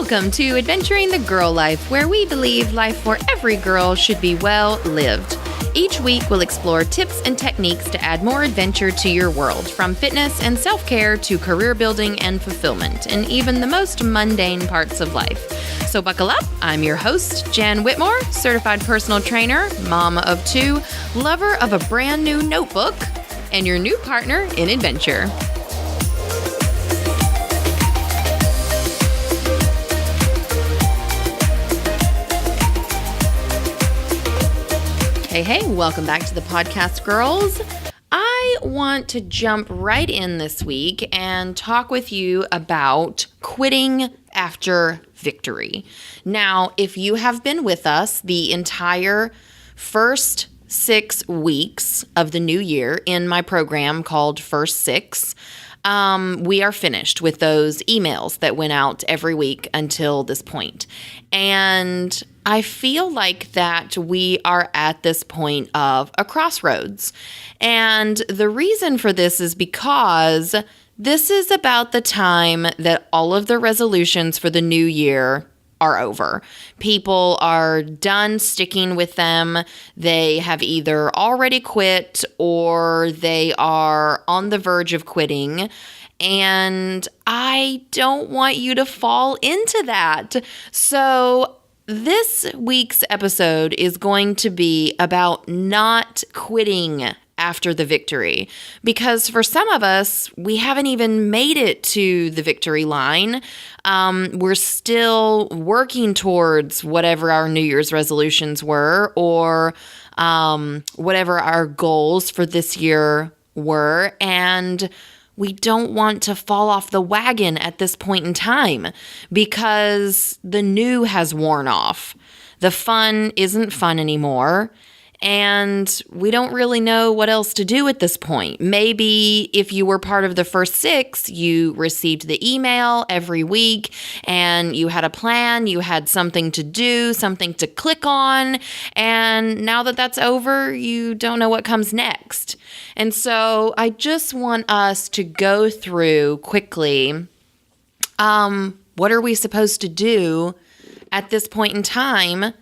Welcome to Adventuring the Girl Life, where we believe life for every girl should be well lived. Each week, we'll explore tips and techniques to add more adventure to your world, from fitness and self-care to career building and fulfillment, and even the most mundane parts of life. So buckle up. I'm your host, Jan Whitmore, certified personal trainer, mama of two, lover of a brand new notebook, and your new partner in adventure. Hey, welcome back to the podcast, girls. I want to jump right in this week and talk with you about quitting after victory. Now, if you have been with us the entire first 6 weeks of the new year in my program called First Six, we are finished with those emails that went out every week until this point. And I feel like that we are at this point of a crossroads. And the reason for this is because this is about the time that all of the resolutions for the new year are over. People are done sticking with them. They have either already quit or they are on the verge of quitting. And I don't want you to fall into that. So this week's episode is going to be about not quitting after the victory, because for some of us, we haven't even made it to the victory line. We're still working towards whatever our New Year's resolutions were, or whatever our goals for this year were, and we don't want to fall off the wagon at this point in time because the new has worn off. The fun isn't fun anymore, and we don't really know what else to do at this point. Maybe if you were part of the first 6, you received the email every week and you had a plan, you had something to do, something to click on, and now that that's over, you don't know what comes next. And so I just want us to go through quickly, what are we supposed to do at this point in time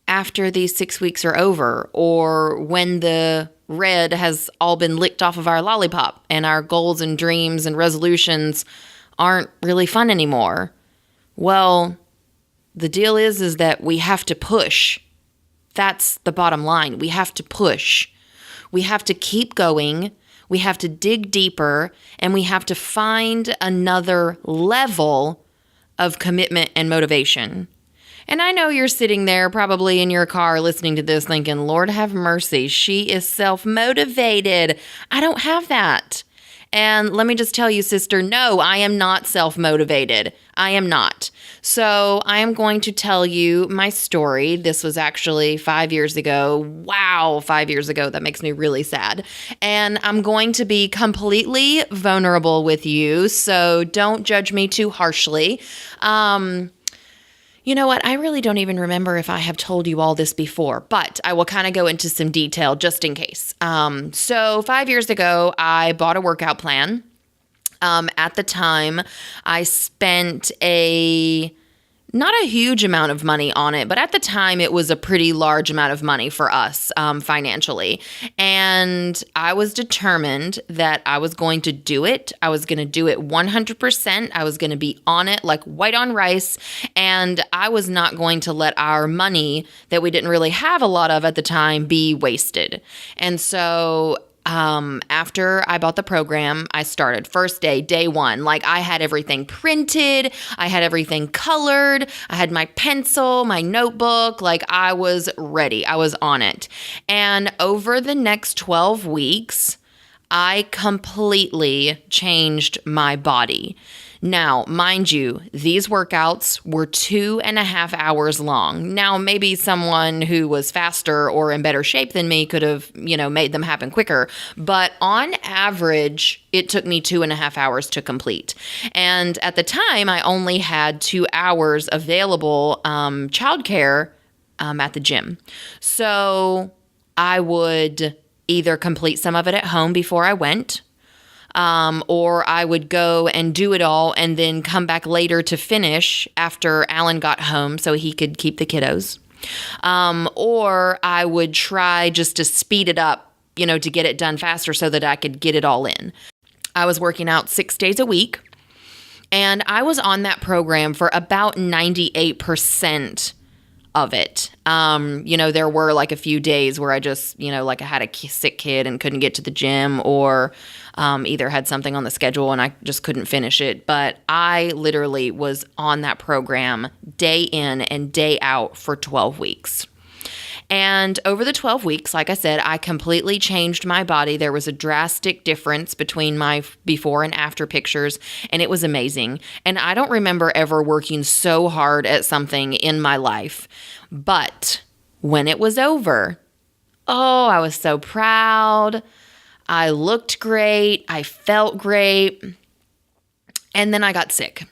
after these 6 weeks are over, or when the red has all been licked off of our lollipop and our goals and dreams and resolutions aren't really fun anymore. Well, the deal is that we have to push. That's the bottom line. We have to push. We have to keep going. We have to dig deeper, and we have to find another level of commitment and motivation. And I know you're sitting there probably in your car listening to this thinking, Lord have mercy, she is self-motivated. I don't have that. And let me just tell you, sister, no, I am not self-motivated. I am not. So I am going to tell you my story. This was actually 5 years ago. Wow, 5 years ago. That makes me really sad. And I'm going to be completely vulnerable with you, so don't judge me too harshly. You know what? I really don't even remember if I have told you all this before, but I will kind of go into some detail just in case. So 5 years ago, I bought a workout plan. At the time, I spent not a huge amount of money on it, but at the time it was a pretty large amount of money for us financially. And I was determined that I was going to do it. I was going to do it 100%. I was going to be on it like white on rice. And I was not going to let our money that we didn't really have a lot of at the time be wasted. And so after I bought the program, I started first day 1. Like I had everything printed, I had everything colored, I had my pencil, my notebook, like I was ready. I was on it. And over the next 12 weeks, I completely changed my body. Now, mind you, these workouts were 2.5 hours long. Now, maybe someone who was faster or in better shape than me could have, made them happen quicker. But on average, it took me 2.5 hours to complete. And at the time, I only had 2 hours available childcare at the gym. So I would either complete some of it at home before I went. or I would go and do it all and then come back later to finish after Alan got home so he could keep the kiddos. Or I would try just to speed it up, to get it done faster so that I could get it all in. I was working out 6 days a week, and I was on that program for about 98% of it. There were like a few days where I just, I had a sick kid and couldn't get to the gym, or either had something on the schedule and I just couldn't finish it. But I literally was on that program day in and day out for 12 weeks. And over the 12 weeks, like I said, I completely changed my body. There was a drastic difference between my before and after pictures, and it was amazing. And I don't remember ever working so hard at something in my life. But when it was over, I was so proud. I looked great. I felt great. And then I got sick.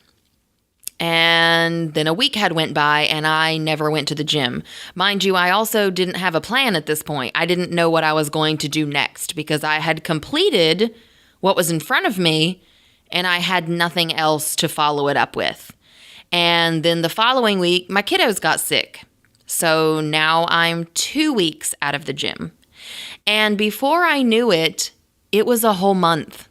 And then a week had went by and I never went to the gym. Mind you, I also didn't have a plan at this point. I didn't know what I was going to do next because I had completed what was in front of me and I had nothing else to follow it up with. And then the following week, my kiddos got sick. So now I'm 2 weeks out of the gym. And before I knew it, it was a whole month.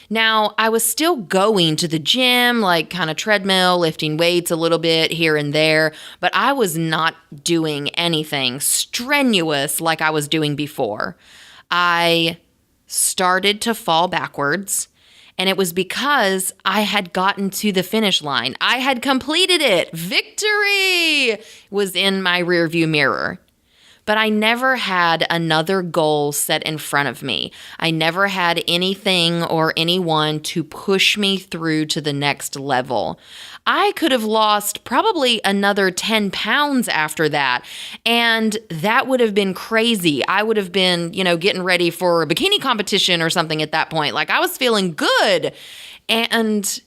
Now, I was still going to the gym, like kind of treadmill, lifting weights a little bit here and there, but I was not doing anything strenuous like I was doing before. I started to fall backwards, and it was because I had gotten to the finish line. I had completed it. Victory was in my rearview mirror. But I never had another goal set in front of me. I never had anything or anyone to push me through to the next level. I could have lost probably another 10 pounds after that, and that would have been crazy. I would have been, getting ready for a bikini competition or something at that point. Like, I was feeling good, and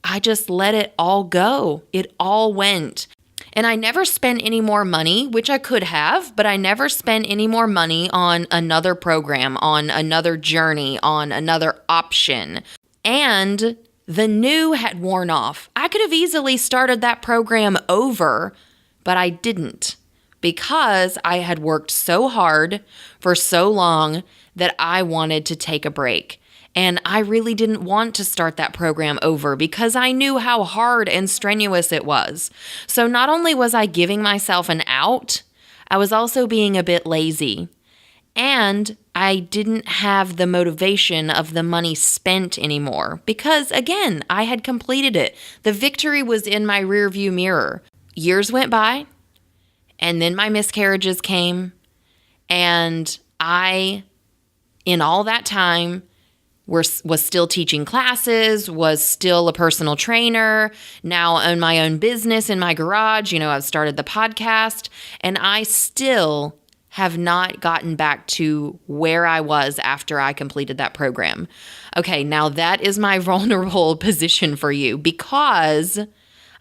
I just let it all go. It all went. And I never spent any more money, which I could have, but I never spent any more money on another program, on another journey, on another option. And the new had worn off. I could have easily started that program over, but I didn't because I had worked so hard for so long that I wanted to take a break. And I really didn't want to start that program over because I knew how hard and strenuous it was. So not only was I giving myself an out, I was also being a bit lazy. And I didn't have the motivation of the money spent anymore because, again, I had completed it. The victory was in my rearview mirror. Years went by, and then my miscarriages came, and I, in all that time, was still teaching classes, was still a personal trainer, now own my own business in my garage. I've started the podcast, and I still have not gotten back to where I was after I completed that program. Okay, now that is my vulnerable position for you because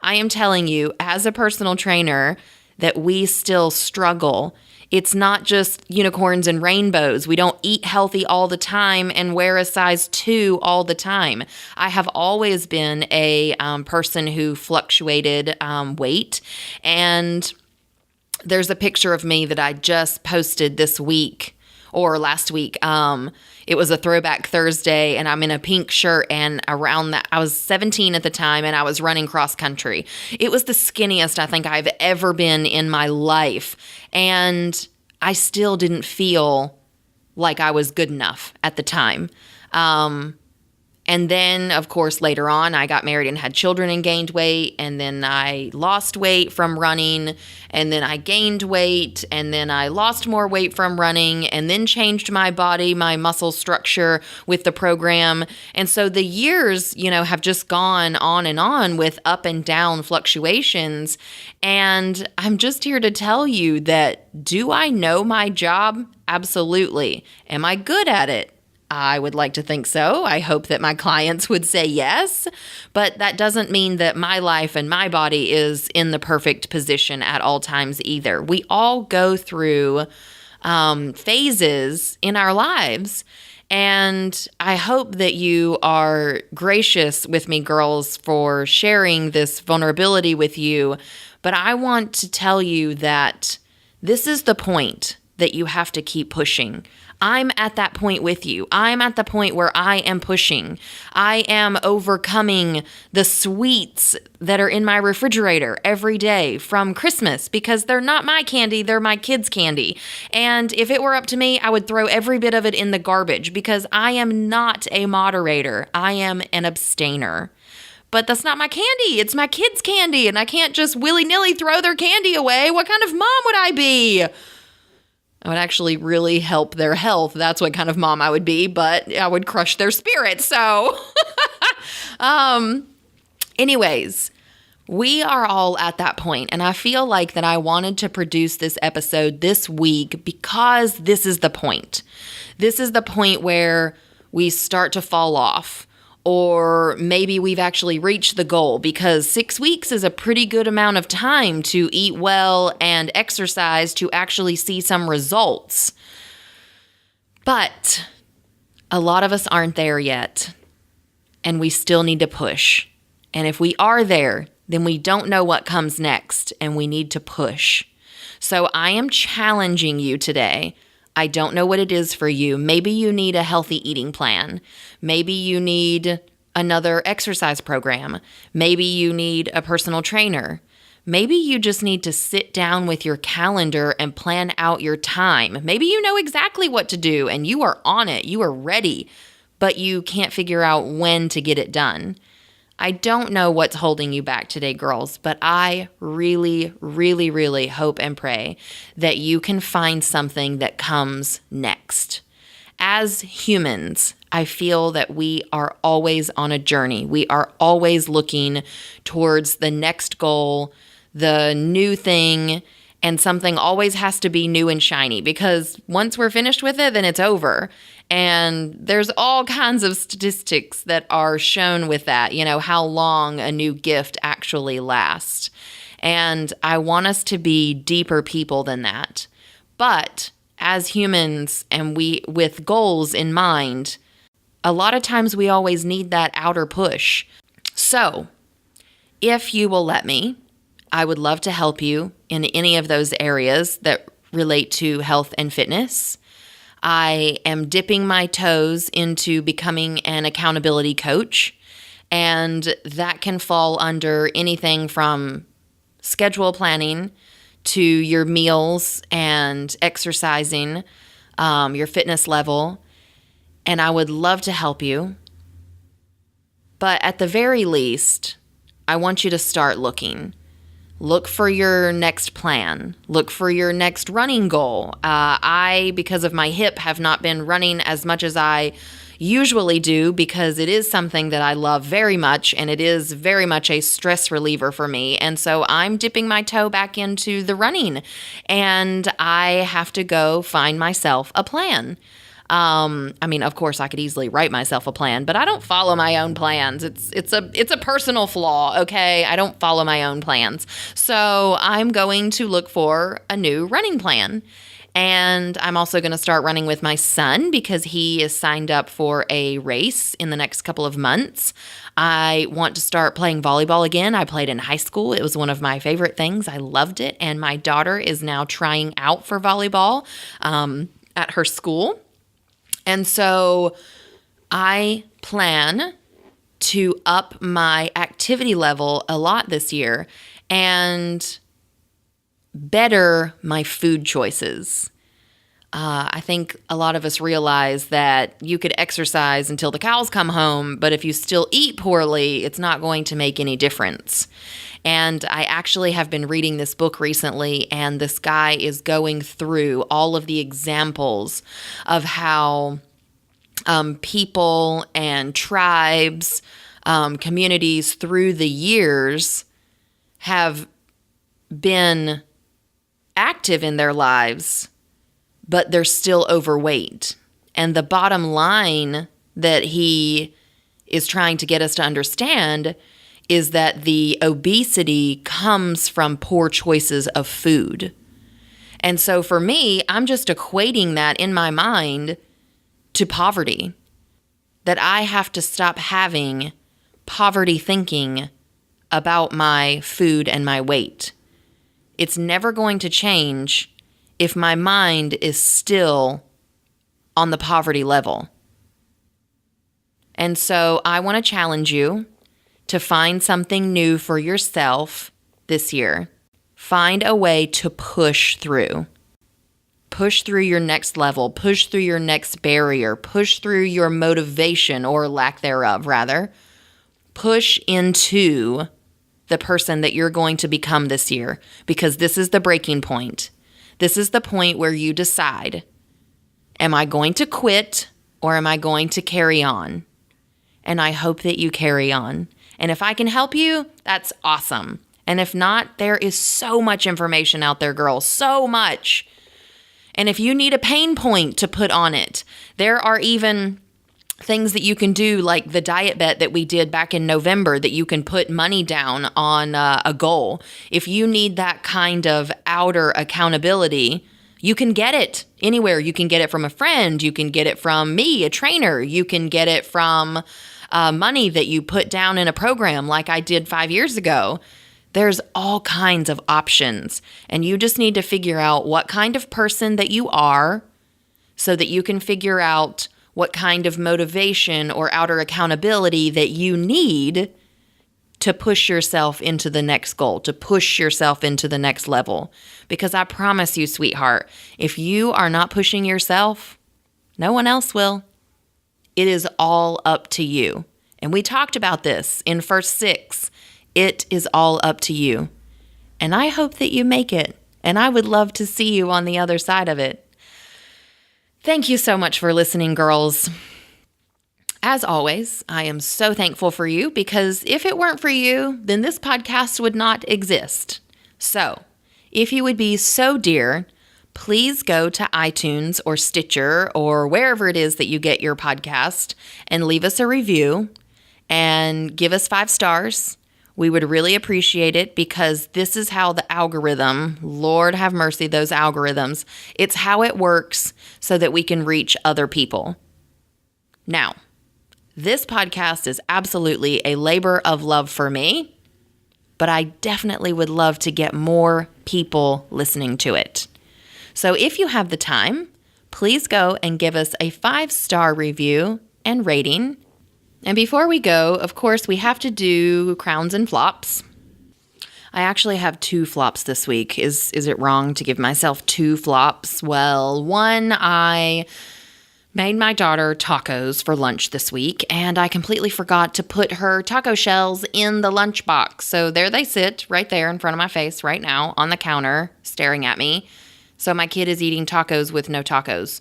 I am telling you as a personal trainer that we still struggle. It's not just unicorns and rainbows. We don't eat healthy all the time and wear a size 2 all the time. I have always been a person who fluctuated weight. And there's a picture of me that I just posted this week or last week. It was a throwback Thursday and I'm in a pink shirt, and around that, I was 17 at the time and I was running cross country. It was the skinniest I think I've ever been in my life. And I still didn't feel like I was good enough at the time. And then, of course, later on, I got married and had children and gained weight. And then I lost weight from running. And then I gained weight. And then I lost more weight from running. And then changed my body, my muscle structure with the program. And so the years, have just gone on and on with up and down fluctuations. And I'm just here to tell you that, do I know my job? Absolutely. Am I good at it? I would like to think so. I hope that my clients would say yes, but that doesn't mean that my life and my body is in the perfect position at all times either. We all go through phases in our lives, And I hope that you are gracious with me, girls, for sharing this vulnerability with you. But I want to tell you that this is the point that you have to keep pushing. I'm at that point with you. I'm at the point where I am pushing. I am overcoming the sweets that are in my refrigerator every day from Christmas because they're not my candy, they're my kids' candy. And if it were up to me, I would throw every bit of it in the garbage because I am not a moderator. I am an abstainer. But that's not my candy. It's my kids' candy, and I can't just willy-nilly throw their candy away. What kind of mom would I be? I would actually really help their health. That's what kind of mom I would be, but I would crush their spirit. So, anyways, we are all at that point, and I feel like that I wanted to produce this episode this week because this is the point. This is the point where we start to fall off. Or maybe we've actually reached the goal because 6 weeks is a pretty good amount of time to eat well and exercise to actually see some results. But a lot of us aren't there yet, and we still need to push. And if we are there, then we don't know what comes next, and we need to push. So I am challenging you today. I don't know what it is for you. Maybe you need a healthy eating plan. Maybe you need another exercise program. Maybe you need a personal trainer. Maybe you just need to sit down with your calendar and plan out your time. Maybe you know exactly what to do and you are on it. You are ready, but you can't figure out when to get it done. I don't know what's holding you back today, girls, but I really, really, really hope and pray that you can find something that comes next. As humans, I feel that we are always on a journey. We are always looking towards the next goal, the new thing, and something always has to be new and shiny because once we're finished with it, then it's over. And there's all kinds of statistics that are shown with that, how long a new gift actually lasts. And I want us to be deeper people than that. But as humans and we with goals in mind, a lot of times we always need that outer push. So if you will let me, I would love to help you in any of those areas that relate to health and fitness. I am dipping my toes into becoming an accountability coach, and that can fall under anything from schedule planning to your meals and exercising, your fitness level, and I would love to help you. But at the very least, I want you to start looking. Look for your next plan. Look for your next running goal. I, because of my hip, have not been running as much as I usually do because it is something that I love very much and it is very much a stress reliever for me. And so I'm dipping my toe back into the running and I have to go find myself a plan. Of course I could easily write myself a plan, but I don't follow my own plans. It's a personal flaw, okay? I don't follow my own plans. So I'm going to look for a new running plan. And I'm also going to start running with my son because he is signed up for a race in the next couple of months. I want to start playing volleyball again. I played in high school. It was one of my favorite things. I loved it. And my daughter is now trying out for volleyball at her school. And so I plan to up my activity level a lot this year and better my food choices. I think a lot of us realize that you could exercise until the cows come home, but if you still eat poorly, it's not going to make any difference. And I actually have been reading this book recently, and this guy is going through all of the examples of how people and tribes, communities through the years have been active in their lives, but they're still overweight. And the bottom line that he is trying to get us to understand is that the obesity comes from poor choices of food. And so for me, I'm just equating that in my mind to poverty, that I have to stop having poverty thinking about my food and my weight. It's never going to change if my mind is still on the poverty level. And so I want to challenge you to find something new for yourself this year. Find a way to push through. Push through your next level. Push through your next barrier. Push through your motivation, or lack thereof, rather. Push into the person that you're going to become this year, because this is the breaking point. This is the point where you decide, am I going to quit or am I going to carry on? And I hope that you carry on. And if I can help you, that's awesome. And if not, there is so much information out there, girls, so much. And if you need a pain point to put on it, there are even things that you can do, like the diet bet that we did back in November, that you can put money down on a goal. If you need that kind of outer accountability, you can get it anywhere. You can get it from a friend. You can get it from me, a trainer. You can get it from money that you put down in a program like I did 5 years ago. There's all kinds of options, and you just need to figure out what kind of person that you are so that you can figure out what kind of motivation or outer accountability that you need to push yourself into the next goal, to push yourself into the next level. Because I promise you, sweetheart, if you are not pushing yourself, no one else will. It is all up to you. And we talked about this in First 6. It is all up to you. And I hope that you make it. And I would love to see you on the other side of it. Thank you so much for listening, girls. As always, I am so thankful for you, because if it weren't for you, then this podcast would not exist. So, if you would be so dear, please go to iTunes or Stitcher or wherever it is that you get your podcast and leave us a review and give us 5 stars. We would really appreciate it, because this is how the algorithm, Lord have mercy, those algorithms, it's how it works so that we can reach other people. Now, this podcast is absolutely a labor of love for me, but I definitely would love to get more people listening to it. So if you have the time, please go and give us a 5-star review and rating. And before we go, of course, we have to do crowns and flops. I actually have 2 flops this week. Is it wrong to give myself 2 flops? Well, one, I made my daughter tacos for lunch this week, and I completely forgot to put her taco shells in the lunchbox. So there they sit right there in front of my face right now on the counter staring at me. So my kid is eating tacos with no tacos.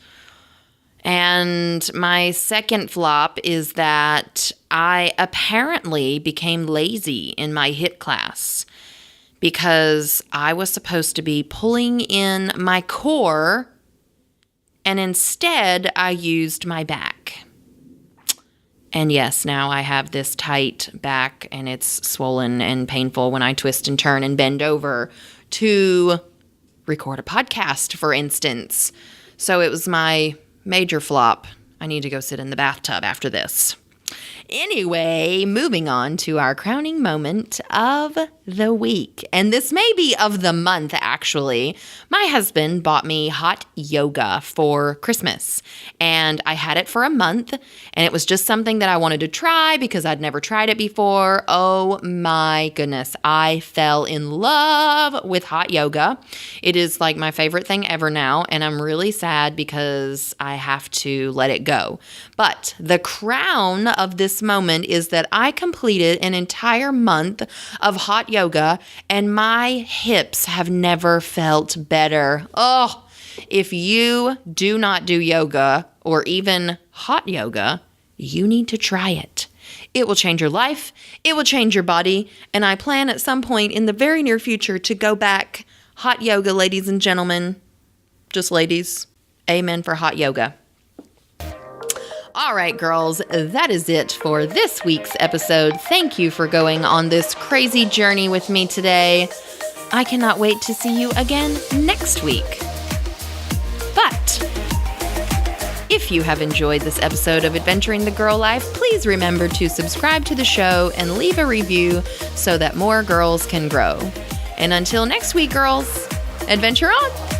And my second flop is that I apparently became lazy in my HIIT class, because I was supposed to be pulling in my core, and instead I used my back. And yes, now I have this tight back, and it's swollen and painful when I twist and turn and bend over to record a podcast, for instance. So it was my major flop. I need to go sit in the bathtub after this. Anyway, moving on to our crowning moment of the week. And this may be of the month, actually. My husband bought me hot yoga for Christmas. And I had it for a month. And it was just something that I wanted to try because I'd never tried it before. Oh my goodness. I fell in love with hot yoga. It is like my favorite thing ever now. And I'm really sad because I have to let it go. But the crown of this moment is that I completed an entire month of hot yoga, and my hips have never felt better. Oh, if you do not do yoga or even hot yoga, you need to try it. It will change your life. It will change your body. And I plan at some point in the very near future to go back hot yoga, ladies and gentlemen. Just ladies. Amen for hot yoga. All right, girls, that is it for this week's episode. Thank you for going on this crazy journey with me today. I cannot wait to see you again next week. But If you have enjoyed this episode of Adventuring the Girl Life, please remember to subscribe to the show and leave a review so that more girls can grow. And until next week, girls, adventure on!